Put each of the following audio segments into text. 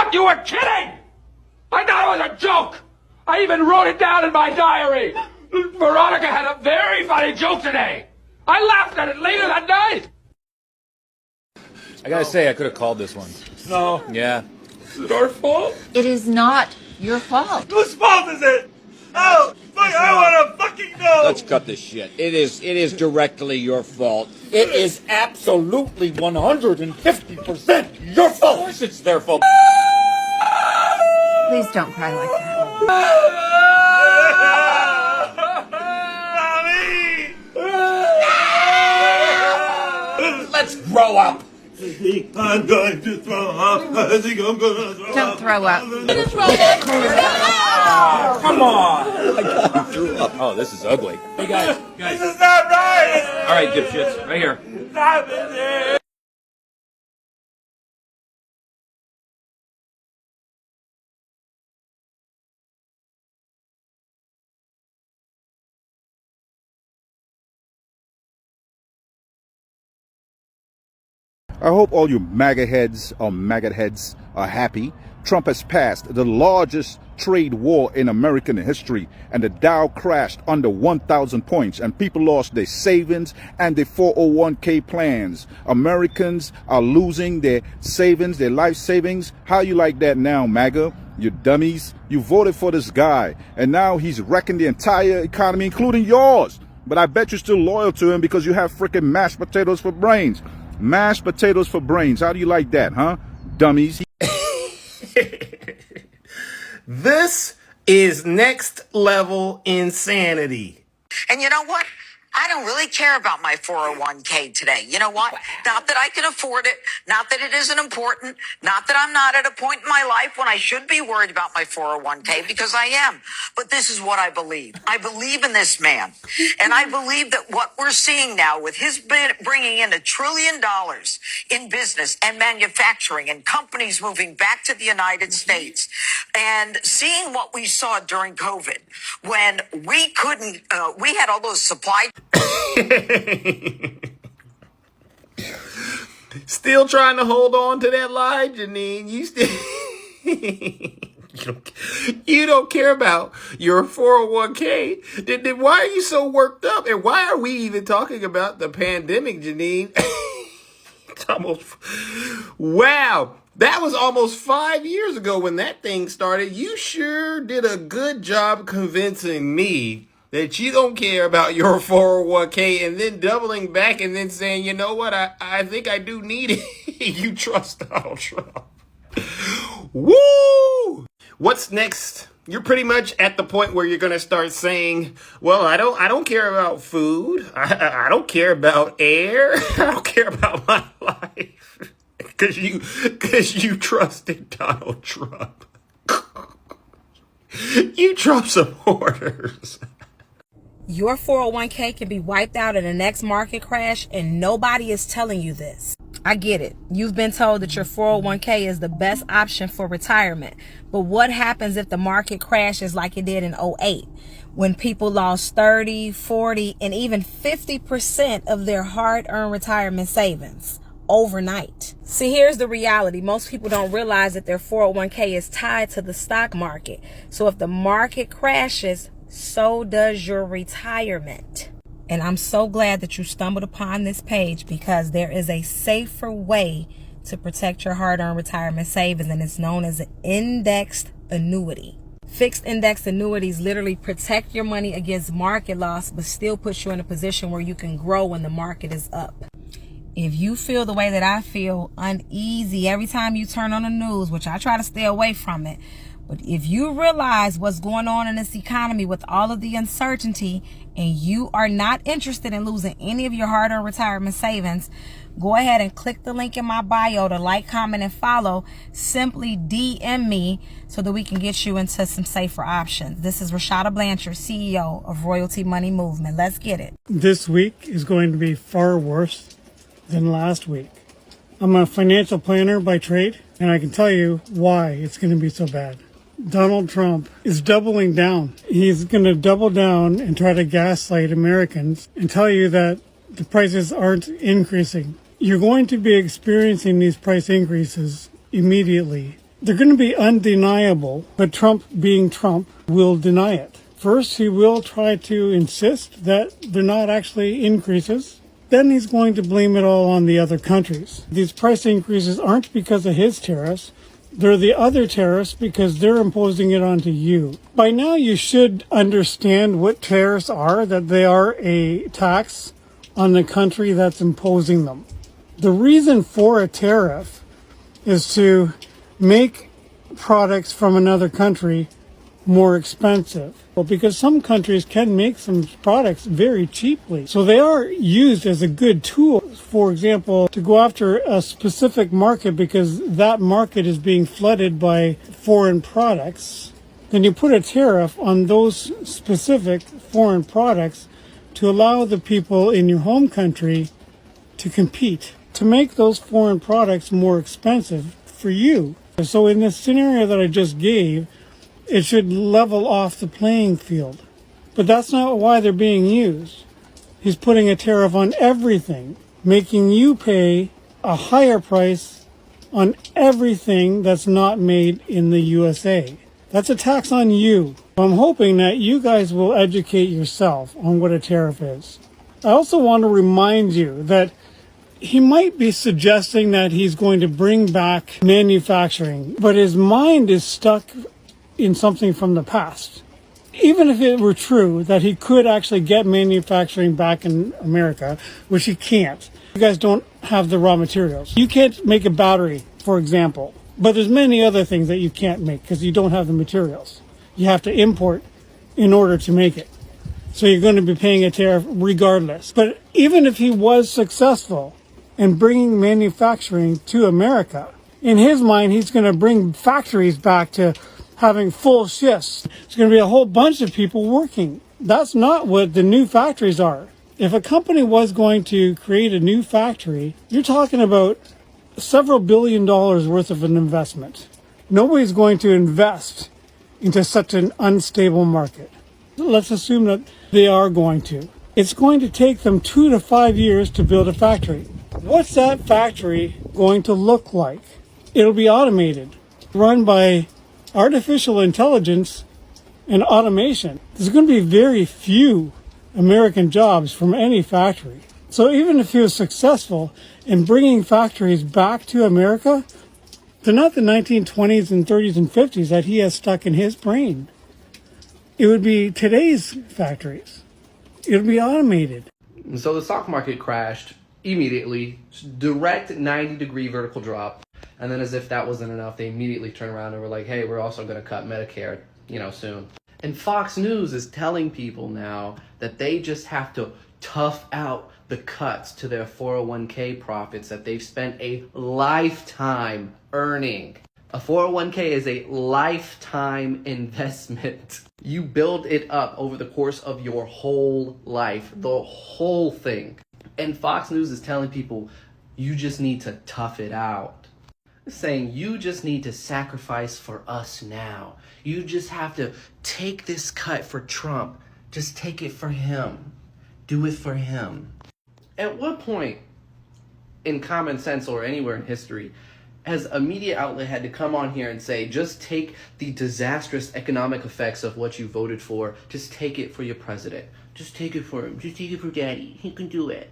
thought you were kidding! I thought it was a joke! I even wrote it down in my diary! Veronica had a very funny joke today! I laughed at it later that night! I gotta say, I could have called this one. No. Yeah. Is it our fault? It is not your fault. Whose fault is it? Oh, fuck, I want to fucking know. Let's cut this shit. It is directly your fault. It is absolutely 150% your fault. Of course it's their fault. Please don't cry like that. Mommy! Let's grow up. I'm going to throw up. I think I'm going to throw up. Don't throw up. Come on! I threw up. Oh, this is ugly. Hey guys. This is not right. All right, dipshits, right here. Stop it. I hope all you MAGA heads or maggot heads are happy. Trump has passed the largest trade war in American history, and the Dow crashed under 1,000 points, and people lost their savings and their 401k plans. Americans are losing their savings, their life savings. How you like that now, MAGA? You dummies. You voted for this guy, and now he's wrecking the entire economy, including yours. But I bet you're still loyal to him because you have freaking mashed potatoes for brains. Mashed potatoes for brains. How do you like that, huh? Dummies. This is next level insanity. And you know what? I don't really care about my 401k today. You know what? Not that I can afford it. Not that it isn't important. Not that I'm not at a point in my life when I should be worried about my 401k, because I am. But this is what I believe. I believe in this man. And I believe that what we're seeing now with his bringing in $1 trillion in business and manufacturing and companies moving back to the United States, and seeing what we saw during COVID when we couldn't, we had all those supply Still trying to hold on to that lie, Janine. You still you don't care about your 401k. Then why are you so worked up? And why are we even talking about the pandemic, Janine? It's almost, wow. That was almost 5 years ago when that thing started. You sure did a good job convincing me that you don't care about your 401k, and then doubling back and then saying, you know what, I think I do need it. You trust Donald Trump. Woo! What's next? You're pretty much at the point where you're going to start saying, well, I don't care about food. I don't care about air. I don't care about my life. Because you trusted Donald Trump. You Trump supporters. Your 401k can be wiped out in the next market crash, and nobody is telling you this. I get it. You've been told that your 401k is the best option for retirement. But what happens if the market crashes like it did in 2008, when people lost 30, 40, and even 50% of their hard-earned retirement savings overnight? See, here's the reality. Most people don't realize that their 401k is tied to the stock market. So if the market crashes, so does your retirement. And I'm so glad that you stumbled upon this page, because there is a safer way to protect your hard-earned retirement savings, and it's known as an indexed annuity. Fixed index annuities literally protect your money against market loss, but still put you in a position where you can grow when the market is up. If you feel the way that I feel, uneasy every time you turn on the news, which I try to stay away from it, but if you realize what's going on in this economy with all of the uncertainty, and you are not interested in losing any of your hard-earned retirement savings, go ahead and click the link in my bio to like, comment, and follow. Simply DM me so that we can get you into some safer options. This is Rashada Blanchard, CEO of Royalty Money Movement. Let's get it. This week is going to be far worse than last week. I'm a financial planner by trade, and I can tell you why it's going to be so bad. Donald Trump is doubling down. He's going to double down and try to gaslight Americans and tell you that the prices aren't increasing. You're going to be experiencing these price increases immediately They're going to be undeniable, but Trump, being Trump, will deny it. First, he will try to insist that they're not actually increases. Then he's going to blame it all on the other countries. These price increases aren't because of his tariffs. They're the other tariffs because they're imposing it onto you. By now, you should understand what tariffs are, that they are a tax on the country that's imposing them. The reason for a tariff is to make products from another country more expensive. Well, because some countries can make some products very cheaply. So they are used as a good tool, for example, to go after a specific market because that market is being flooded by foreign products. Then you put a tariff on those specific foreign products to allow the people in your home country to compete, to make those foreign products more expensive for you. So in this scenario that I just gave, it should level off the playing field. But that's not why they're being used. He's putting a tariff on everything, making you pay a higher price on everything that's not made in the USA. That's a tax on you. I'm hoping that you guys will educate yourself on what a tariff is. I also want to remind you that he might be suggesting that he's going to bring back manufacturing, but his mind is stuck in something from the past. Even if it were true that he could actually get manufacturing back in America, which he can't. You guys don't have the raw materials. You can't make a battery, for example, but there's many other things that you can't make because you don't have the materials. You have to import in order to make it. So you're going to be paying a tariff regardless. But even if he was successful in bringing manufacturing to America, in his mind, he's going to bring factories back to having full shifts. There's going to be a whole bunch of people working. That's not what the new factories are. If a company was going to create a new factory, you're talking about several $1 billion worth of an investment. Nobody's going to invest into such an unstable market. Let's assume that they are going to. It's going to take them 2 to 5 years to build a factory. What's that factory going to look like? It'll be automated, run by artificial intelligence and automation. There's going to be very few American jobs from any factory. So even if he was successful in bringing factories back to America, they're not the 1920s and 30s and 50s that he has stuck in his brain. It would be today's factories. It would be automated. And so the stock market crashed immediately, direct 90-degree vertical drop. And then as if that wasn't enough, they immediately turned around and were like, hey, we're also going to cut Medicare, soon. And Fox News is telling people now that they just have to tough out the cuts to their 401k profits that they've spent a lifetime earning. A 401k is a lifetime investment. You build it up over the course of your whole life, the whole thing. And Fox News is telling people, you just need to tough it out. Saying you just need to sacrifice for us now. You just have to take this cut for Trump. Just take it for him. Do it for him. At what point in common sense or anywhere in history has a media outlet had to come on here and say, just take the disastrous economic effects of what you voted for, just take it for your president. Just take it for him. Just take it for daddy. He can do it.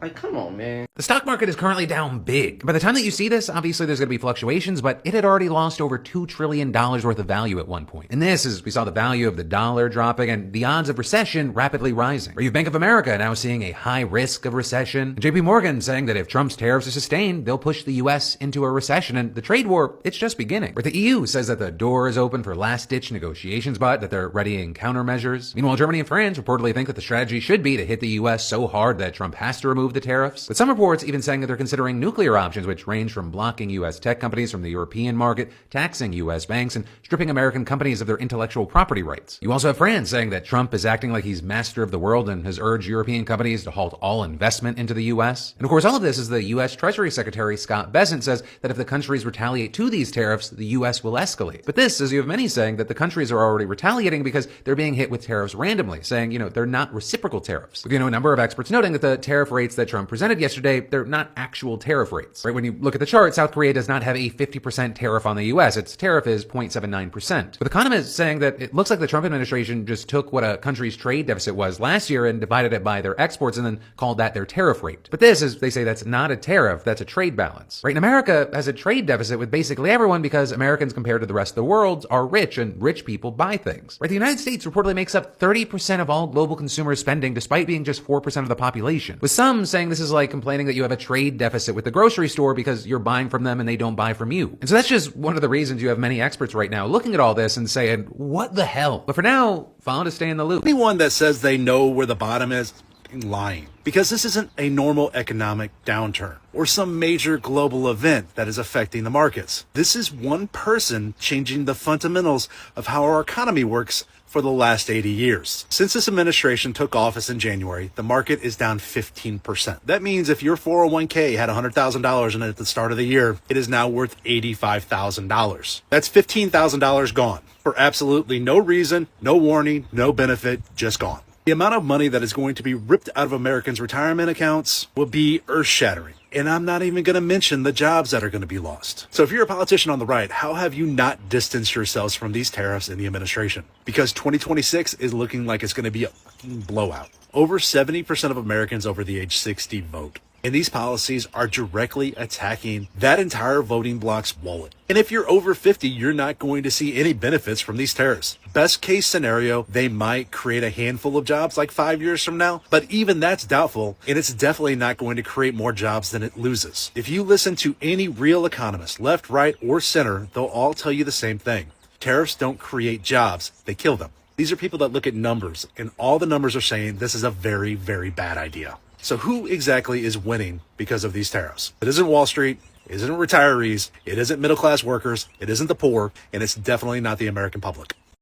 Like, come on, man. The stock market is currently down big. By the time that you see this, obviously there's going to be fluctuations, but it had already lost over $2 trillion worth of value at one point. And this is, we saw the value of the dollar dropping and the odds of recession rapidly rising. Or you have Bank of America now seeing a high risk of recession. And JP Morgan saying that if Trump's tariffs are sustained, they'll push the US into a recession. And the trade war, it's just beginning. Where the EU says that the door is open for last-ditch negotiations, but that they're readying countermeasures. Meanwhile, Germany and France reportedly think that the strategy should be to hit the US so hard that Trump has to remove the tariffs. But some reports even saying that they're considering nuclear options, which range from blocking U.S. tech companies from the European market, taxing U.S. banks, and stripping American companies of their intellectual property rights. You also have France saying that Trump is acting like he's master of the world and has urged European companies to halt all investment into the U.S. And of course, all of this is the U.S. Treasury Secretary Scott Bessent says that if the countries retaliate to these tariffs, the U.S. will escalate. But this, as you have many saying, that the countries are already retaliating because they're being hit with tariffs randomly, saying, they're not reciprocal tariffs. With, a number of experts noting that the tariff rates that Trump presented yesterday way, they're not actual tariff rates, right? When you look at the chart, South Korea does not have a 50% tariff on the US. Its tariff is 0.79%. With economists saying that it looks like the Trump administration just took what a country's trade deficit was last year and divided it by their exports and then called that their tariff rate. But this is, they say, that's not a tariff, that's a trade balance, right? And America has a trade deficit with basically everyone because Americans compared to the rest of the world are rich and rich people buy things, right? The United States reportedly makes up 30% of all global consumer spending despite being just 4% of the population. With some saying this is like complaining that you have a trade deficit with the grocery store because you're buying from them and they don't buy from you. And so that's just one of the reasons you have many experts right now looking at all this and saying, what the hell? But for now, follow to stay in the loop. Anyone that says they know where the bottom is, lying. Because this isn't a normal economic downturn or some major global event that is affecting the markets. This is one person changing the fundamentals of how our economy works for the last 80 years. Since this administration took office in January, the market is down 15%. That means if your 401k had $100,000 in it at the start of the year, it is now worth $85,000. That's $15,000 gone for absolutely no reason, no warning, no benefit, just gone. The amount of money that is going to be ripped out of Americans' retirement accounts will be earth-shattering. And I'm not even going to mention the jobs that are going to be lost. So if you're a politician on the right, how have you not distanced yourselves from these tariffs in the administration? Because 2026 is looking like it's going to be a fucking blowout. Over 70% of Americans over the age 60 vote. And these policies are directly attacking that entire voting bloc's wallet. And if you're over 50, you're not going to see any benefits from these tariffs. Best case scenario, they might create a handful of jobs like 5 years from now, but even that's doubtful, and it's definitely not going to create more jobs than it loses. If you listen to any real economist, left, right, or center, they'll all tell you the same thing. Tariffs don't create jobs, they kill them. These are people that look at numbers, and all the numbers are saying this is a very, very bad idea. So who exactly is winning because of these tariffs? It isn't Wall Street, it isn't retirees, it isn't middle-class workers, it isn't the poor, and it's definitely not the American public.